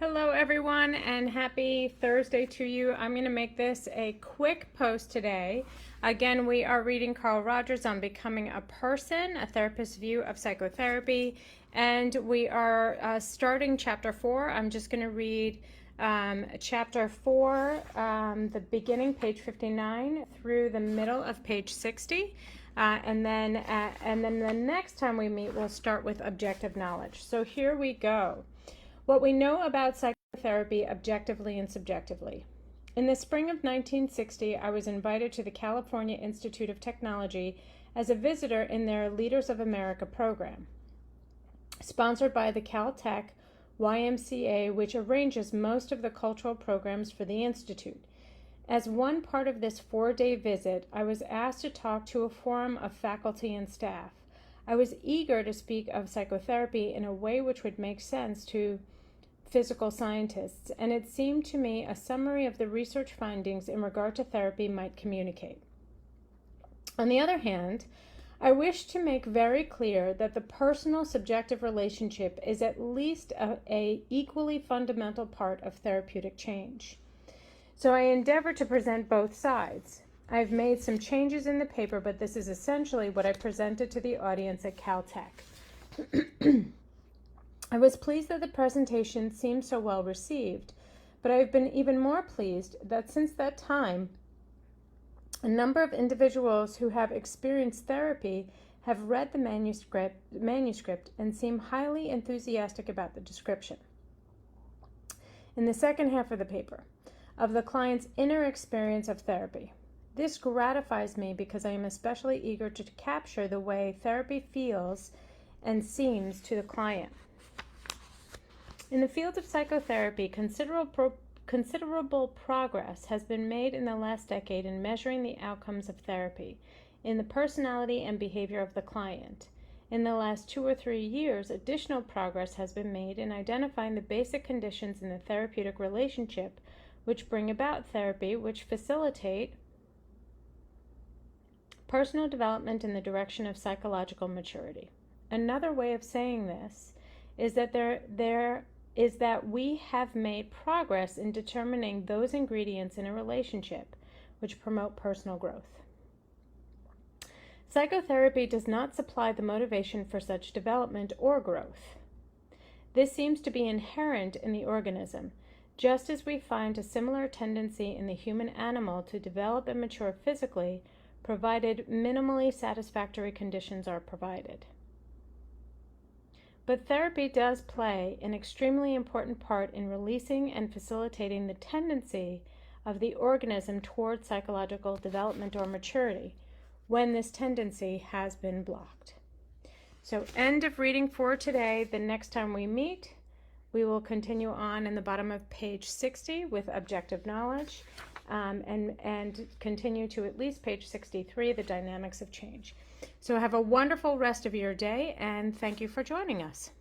Hello everyone and happy Thursday to you. I'm going to make this a quick post today. Again, we are reading Carl Rogers on Becoming a Person, a Therapist's View of Psychotherapy, and we are starting chapter 4. I'm just going to read chapter 4, the beginning, page 59, through the middle of page 60. And then the next time we meet, we'll start with objective knowledge. So here we go. What we know about psychotherapy objectively and subjectively. In the spring of 1960, I was invited to the California Institute of Technology as a visitor in their Leaders of America program, sponsored by the CalTech YMCA, which arranges most of the cultural programs for the Institute. As one part of this 4-day visit, I was asked to talk to a forum of faculty and staff. I was eager to speak of psychotherapy in a way which would make sense to physical scientists, and it seemed to me a summary of the research findings in regard to therapy might communicate. On the other hand, I wish to make very clear that the personal subjective relationship is at least a equally fundamental part of therapeutic change. So I endeavor to present both sides. I've made some changes in the paper, but this is essentially what I presented to the audience at CalTech. I was pleased that the presentation seemed so well received, but I've been even more pleased that since that time, a number of individuals who have experienced therapy have read the manuscript and seem highly enthusiastic about the description. In the second half of the paper, of the client's inner experience of therapy. This gratifies me because I am especially eager to capture the way therapy feels and seems to the client. In the field of psychotherapy, considerable progress has been made in the last decade in measuring the outcomes of therapy, in the personality and behavior of the client. In the last 2 or 3 years, additional progress has been made in identifying the basic conditions in the therapeutic relationship which bring about therapy, which facilitate personal development in the direction of psychological maturity. Another way of saying this is that we have made progress in determining those ingredients in a relationship which promote personal growth. Psychotherapy does not supply the motivation for such development or growth. This seems to be inherent in the organism, just as we find a similar tendency in the human animal to develop and mature physically, provided minimally satisfactory conditions are provided. But therapy does play an extremely important part in releasing and facilitating the tendency of the organism toward psychological development or maturity when this tendency has been blocked. So end of reading for today. The next time we meet, we will continue on in the bottom of page 60 with objective knowledge and continue to at least page 63, the dynamics of change. So have a wonderful rest of your day, and thank you for joining us.